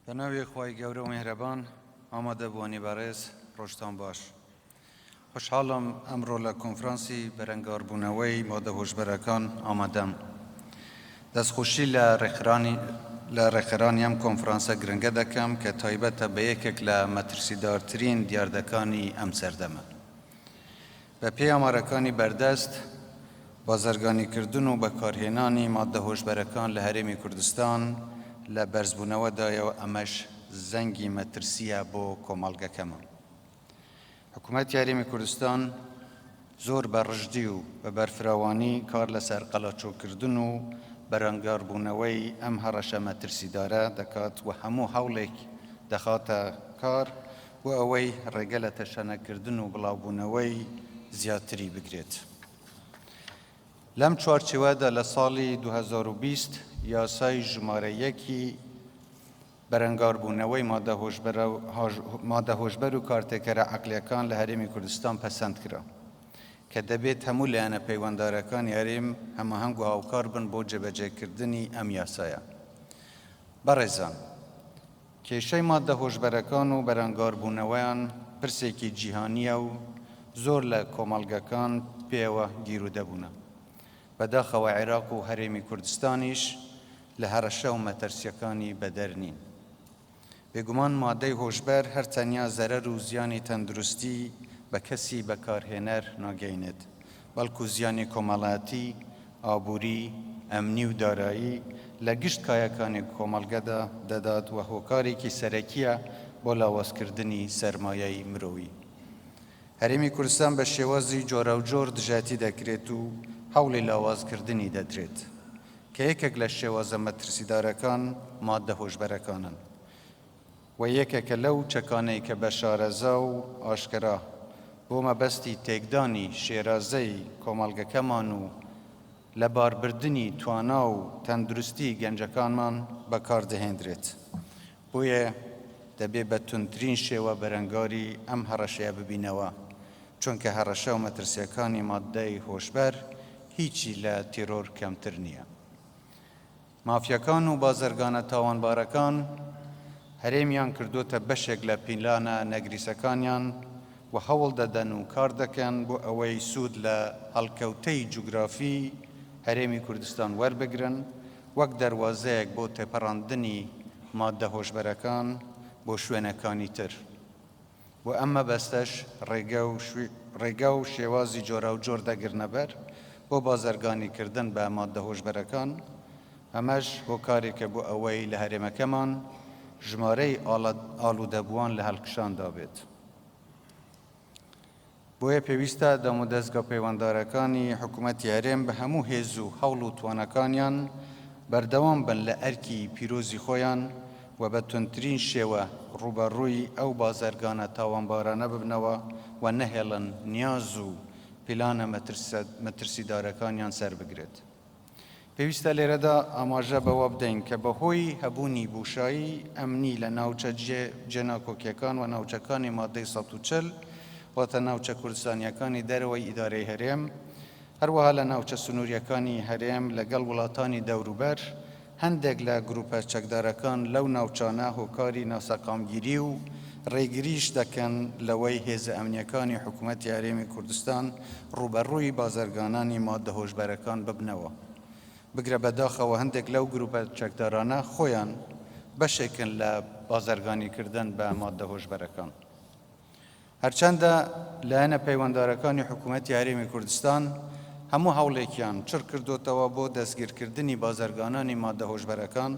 بەناوی خوای گەورە و میهرەبان ئامادە بوونی بەڕێز ڕۆژتان باش. خوشحاڵم ئەمڕۆ لە کۆنفرانسی بەرەنگاربوونەوەی مادە هۆشبەرەکان ئامادەم. دەستخۆشی لە ڕێکخراانی ئەم کۆنفرانسە گرنگە دەکەم کە تایبەتە بە یەکێک لە مەترسیدارترین دیاردەکانی ئەم سەردەمە. بە پێی ئامارەکانی بەردەست بازرگانیکردن و بەکارهێنانی مادە هۆشبەرەکان لە هەرێمی کوردستان لە بەرزبوونەوەدایەوە ئەمەش زەنگی مەترسیە بۆ کۆمەڵگەکەمە. حکوومەتی هەرێمی کوردستان زۆر بە ڕژدی و بە بەرفراوانی کار لەسەر قەڵەچۆکردن و بەرەنگاربوونەوەی ئەم هەڕەشە مەترسیدارە دەکات و هەموو هەوڵێک دەخاتە کار و ئەوەی ڕێگە لە تەشەنەکردن و بڵاوبوونەوەی زیاتری بگرێت. لەم چوارچێوەدا لە ساڵی 2020 یاسای ژمارە 1 بەرەنگاربوونەوەی مادە هۆشبەر و کارتێکەرە عەقلیەکان لە هەرێمی کوردستان پەسەند کرا کە دەبێت هەموو لایەنە پەیوەنددارەکانی هەرێم هەماهەنگ و هاوکار بن بۆ جێبەجێکردنی ئەم یاسایە. بەڕێزان، کێشەی مادە هۆشبەرەکان و بەرەنگاربوونەوەیان پرسێکی جیهانیە و زۆر لە کۆمەڵگەکان پێوە گیر و دەبوونە. بەداخەوە عێراق و هەرێمی کوردستانیش لە هەڕەشە و مەترسیەکانی بەدەرنین. بێگومان مادەی هۆشبەر هەرچەندیا زەرەر و زیانی تەندروستی بە کەسی بەکارهێنەر ناگەینێت، بەڵکو زیانی کۆمەڵایەتی، ئابووری، ئەمنی و دارایی لە گشت کایەکانی کۆمەڵگەدا دەدات و هۆکارێکی سەرەکیە بۆ لاوازکردنی سەرمایەی مرۆوی. هەرێمی کوردستان بە شێوازی جۆرە و جۆر دژاتی دەکرێت و هەوڵی لاوازکردنی دەدرێت کە یەکێک لە شێوازە مەترسیدارەکان مادە هۆشبەرەکانن و یەکێکە لەو چەکانەی کە بە شارەزا و ئاشکرا بۆ مەبەستی تێکدانی شێرازەی کۆمەڵگەکەمان و لە باربردنی توانا و تەندروستی گەنجەکانمان بەکاردەهێنرێت. بۆیە دەبێت بە توندترین شێوە بەرەنگاری ئەم هەڕەشەیە ببینەوە، چونکە هەڕەشە و مەترسیەکانی مادەی هۆشبەر هیچی لە تیرۆر کەمتر نییە. مافیەکان و بازرگانە تاوانبارەکان هەرێمیان کردوتە بەشێک لە پیلانە نەگریسەکانیان و هەوڵ دەدەن و کار دەکەن بۆ ئەوەی سوود لە هەڵکەوتەی جوگرافی هەرێمی کوردستان وەربگرن وەک دەروازەیەک بۆ تێپەڕاندنی مادە هۆشبەرەکان بۆ شوێنەکانی تر. بۆ ئەمە بەستەش ڕێگە و شێوازی جۆرە و جۆر دەگرنەبەر بۆ بازرگانیکردن بە مادە هۆشبەرەکان، ئەمەش هۆکارێکە بۆ ئەوەی لە هەرێمەکەمان ژمارەی ئاڵوودەبووان لە هەڵکشاندا بێت. بۆیە پێویستە دەم و دەستگا پەیوەنددارەکانی حکوومەتی هەرێم بە هەموو هێز و هەوڵ و توانەکانیان بەردەوام بن لە ئەرکی پیرۆزی خۆیان و بە توندترین شێوە ڕوبەڕووی ئەو بازرگانە تاوانبارانە ببنەوە و نەهێڵن نیاز و پیلانە مەترسیدارەکانیان سەر بگرێت. پێویستە لێرەدا ئاماژە بەوە بدەین کە بەهۆی هەبوونی بوشایی ئەمنی لە ناوچە جێناکۆکیەکان و ناوچەکانی مادەی 140 واتە ناوچە کوردستانیەکانی دەرەوەی ئیدارەی هەرێم، هەروەها لە ناوچە سنووریەکانی هەرێم لەگەڵ وڵاتانی دەوروبەر هەندێک لە گروپە چەکدارەکان لەو ناوچانە هۆکاری ناسەقامگیری و ڕێگریش دەکەن لەوەی هێزە ئەمنیەکانی حکوومەتی هەرێمی کوردستان ڕوبەڕووی بازرگانانی مادە هۆشبەرەکان ببنەوە. بگرە بەداخەوە هەندێک لەو گروپە چەکدارانە خۆیان بەشێکن لە بازرگانیکردن بە مادە هۆشبەرەکان. هەرچەندە لایەنە پەیوەنددارەکانی حکوومەتی هەرێمی کوردستان هەموو هەوڵێکیان چڕ کردوتەوە بۆ دەستگیرکردنی بازرگانانی مادە هۆشبەرەکان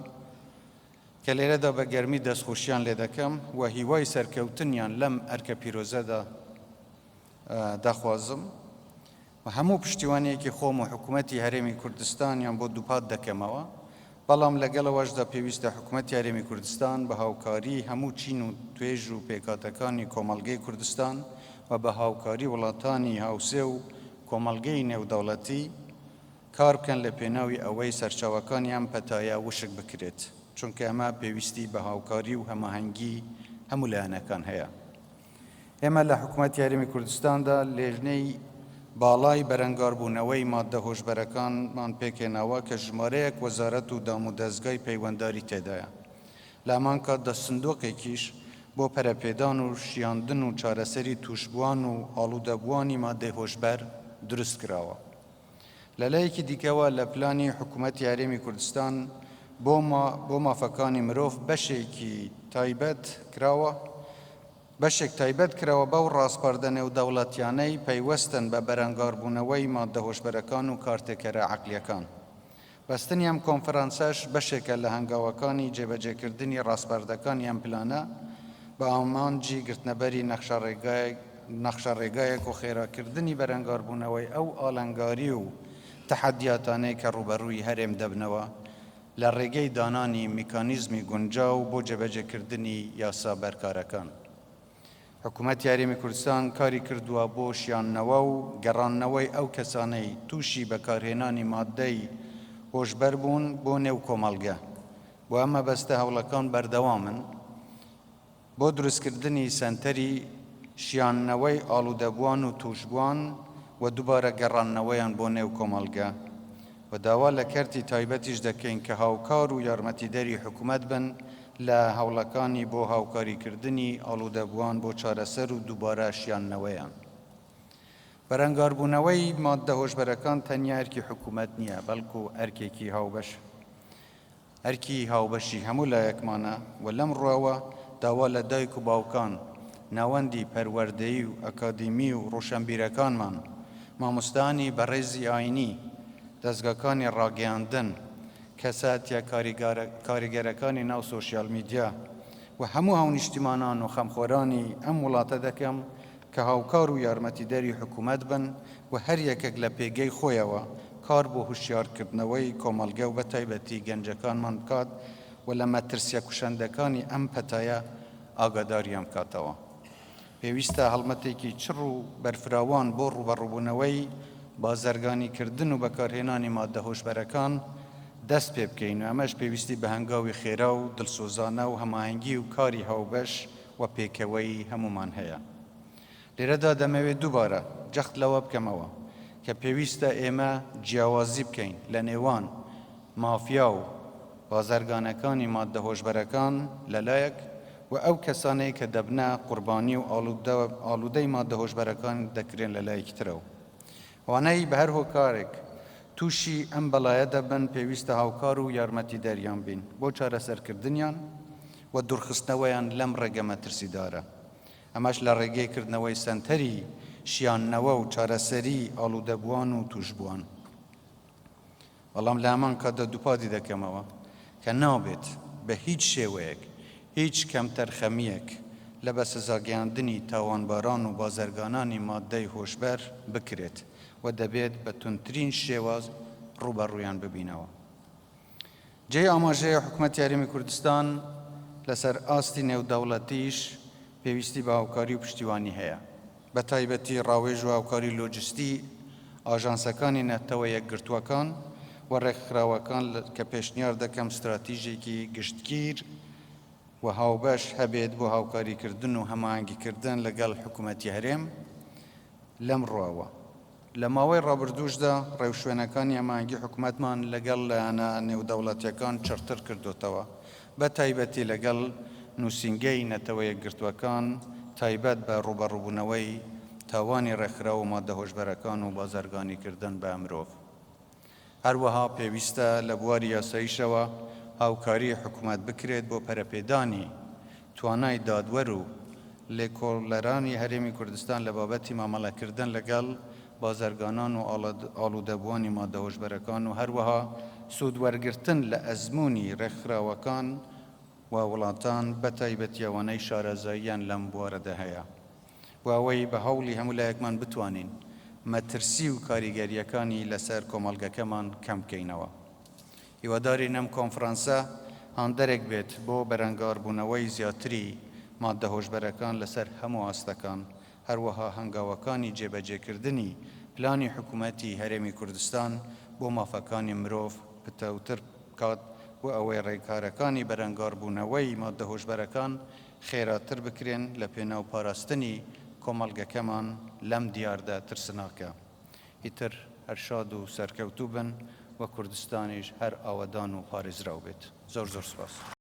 کە لێرەدا بە گەرمی دەستخۆشیان لێ دەکەم و هیوای سەرکەوتنیان لەم ئەرکە پیرۆزەدا دەخوازم و هەموو پشتیوانیەکی خۆم و حکوومەتی هەرێمی کوردستانیان بۆ دووپات دەکەمەوە، بەڵام لەگەڵەوەشدا پێویستە حکوومەتی هەرێمی کوردستان بە هاوکاری هەموو چین و توێژ و پێکاتەکانی کۆمەڵگەی کوردستان و بە هاوکاری وڵاتانی هاوسێ و کۆمەڵگەی نێودەوڵەتی کار بکەن لە پێناوی ئەوەی سەرچاوەکانیان پەتایە وشک بکرێت، چونکە ئەمە پێویستی بە هاوکاری و هەماهەنگی هەموو لایەنەکان هەیە. ئێمە لە حکوومەتی هەرێمی کوردستاندا لێژنەی باڵای بەرەنگاربوونەوەی مادە هۆشبەرەکانمان پێکێناوە کە ژمارەیەک وەزارەت و دام و دەستگای پەیوەندداری تێدایە. لامان که دستندوقێکیش بۆ پەرەپێدان و شیاندن و چارەسەری توشبووان و ئاڵوودەبووانی مادەی هۆشبەر دروست کراوە. لەلایەکی دیکەوە لە پلانی حکوومەتی هەرێمی کوردستان بۆ مافەکانی مرۆڤ بەشێک تایبەت کراوە بەو ڕاستپەردەنێ و دەوڵەتیانەی پەیوەستن بە بەرەنگاربوونەوەی مادە هۆشبەرەکان و کارتێکەرە عەقلیەکان. بەستنی ئەم کۆنفرانسەش بەشێکە لە هەنگاوەکانی جێبەجێکردنی ڕاستپەردەکانی ئەم پلانە بە ئامانجی گرتنەبەری نەخشەڕێگایەک و خێراکردنی بەرەنگاربوونەوەی ئەو ئاڵنگاری و تەحەدیاتانەی کە ڕوبەڕووی هەرێم دەبنەوە لە ڕێگەی دانانی میکانیزمی گونجاو بۆ جێبەجێکردنی یاسا بەرکارەکان. حکوومەتی هەرێمی کوردستان کاری کردووە بۆ شیاننەوە و گەڕاننەوەی ئەو کەسانەی تووشی بەکارهێنانی مادەی هۆشبەر بوون بۆ نێو کۆمەڵگە. بۆ ئەمە بەستە هەوڵەکان بەردەوامن بۆ دروستکردنی سەنتەری شیاننەوەی ئاڵوودەبووان و توشبووان و دووبارە گەڕاننەوەیان بۆ نێو کۆمەڵگە و داوا لە کەرتی تایبەتیش دەکەین کە هاوکار و یارمەتیدەری حکوومەت بن لە هەوڵەکانی بۆ هاوکاریکردنی ئاڵوودەبووان بۆ چارەسەر و دووبارە شیاننەوەیان. بەرەنگاربوونەوەی مادە هۆشبەرەکان تەنیا ئەرکی حکوومەت نییە، بەڵکو ئەرکێکی هاوبەش. ئەرکی هاوبەشی هەموو لایەکمانە و لەم ڕواوە داوا لە دایک و باوکان، ناوەندی پەروەردەیی و ئەکادیمی و ڕۆشنبیرەکانمان، مامۆستانی بەڕێزی ئاینی، دەستگاکانی ڕاگەیاندن، کەساتیە کاریگەرەکانی ناو سۆشیال میدیا و هەموو هاونیشتیمانان و خەمخۆرانی ئەم وڵاتە دەکەم کە هاوکار و یارمەتیدەری حکوومەت بن و هەر یەکێک لە پێگەی خۆیەوە کار بۆ هوشیارکردنەوەی کۆمەڵگە و بەتایبەتی گەنجەکانمان بکات و لە مەترسیە کوشەندەکانی ئەم پەتایە ئاگاداریان بکاتەوە. پێویستە هەڵمەتێکی چڕ و بەرفراوان بۆ ڕوبەڕووبوونەوەی بازرگانیکردن و بەکارهێنانی مادە هۆشبەرەکان دەست پێ بکەین و ئەمەش پێویستی بە هەنگاوی خێرا و دڵسۆزانە و هەماهەنگی و کاری هاوبەش و پێکەوەی هەمومان هەیە. لێرەدا دەمەوێت دووبارە جەخت لەوە بکەمەوە کە پێویستە ئێمە جیاوازی بکەین لە نێوان مافیا و بازرگانەکانی مادە هۆشبەرەکان لەلایەک و ئەو کەسانەی کە دەبنە قوربانی و ئاڵوودەی مادە هۆشبەرەکان دەکرێن لەلایەکی ترەوە. وانەی بە هەر هۆکارێک تووشی ئەم بەڵایە دەبن پێویستە هاوکار و یارمەتیدەریان بین بۆ چارەسەرکردنیان و دوورخستنەوەیان لەم ڕێگە مەترسیدارە. ئەمەش لە ڕێگەیکردنەوەی سەنتەری شیاننەوە و چارەسەری ئاڵوودەبووان و توشبووان. بەڵام لە هەمان کاتدا دووپاتی دەکەمەوە کە نابێت بە هیچ شێوەیەک هیچ کەمتەرخەمیەک لە بەسەزاگەیاندنی تاوانباران و بازرگانانی مادەی هۆشبەر بکرێت و دەبێت بە تونترین شێواز ڕوبەڕوویان ببینەوە. جێی ئاماژەیە حکوومەتی هەرێمی کوردستان لەسەر ئاستی نێودەوڵەتیش پێویستی بە هاوکاری و پشتیوانی هەیە، بە تایبەتی ڕاوێژ و هاوکاری لۆجستی ئاژانسەکانی نەتەوە یەکگرتووەکان و ڕێکخراوەکان کە پێشنیار دەکەم استراتیژێکی گشتگیر و هاوبەش هەبێت بۆ هاوکاریکردن و هەماهەنگیکردن لەگەڵ حکوومەتی هەرێم لەم ڕواوە. لە ماوەی ڕابردووشدا ڕێوشوێنەکانی هەماهەنگی حکوومەتمان لەگەڵ لایەنە نێودەوڵەتیەکان چڕتر کردوتەوە، بە تایبەتی لەگەڵ نووسینگەی نەتەوە یەکگرتووەکان تایبەت بە ڕوبەڕووبوونەوەی تاوانی ڕێکخراو و مادە هۆشبەرەکان و بازرگانیکردن بە مرۆڤ. هەروەها پێویستە لە بواری یاساییشەوە هاوکاری حکوومەت بکرێت بۆ پەرەپێدانی توانای دادوەر و لێکۆڵەرانی هەرێمی کوردستان لە بابەتی مامەڵەکردن لەگەڵ بازرگانان و ئاڵوودەبووانی مادە هۆشبەرەکان و هەروەها سوودوەرگرتن لە ئەزموونی ڕێکخراوەکان و وڵاتان بە تایبەتی ئەوانەی شارەزاییان لەم بوارەدا هەیە، بۆ ئەوەی بە هەوڵی هەموو لایەکمان بتوانین مەترسی و کاریگەریەکانی لەسەر کۆمەڵگەکەمان کەم بکەینەوە. هیوادارین ئەم کۆنفرانسە هاندەرێک بێت بۆ بەرەنگاربوونەوەی زیاتری مادە هۆشبەرەکان لەسەر هەموو ئاستەکان، هەروەها هەنگاوەکانی جێبەجێکردنی پلانی حکوومەتی هەرێمی کوردستان بۆ مافەکانی مرۆڤ پتەوتر بکات و ئەوەی ڕێکارەکانی بەرەنگاربوونەوەی مادە هۆشبەرەکان خێراتر بکرێن لە پێناو پاراستنی کۆمەڵگەکەمان لەم دیاردا ترسناکە. ئیتر هەر شاد و سەرکەوتوو بن و کوردستانیش هەر ئاوەدان و پارێزراو بێت. زۆر زۆر سوپاس.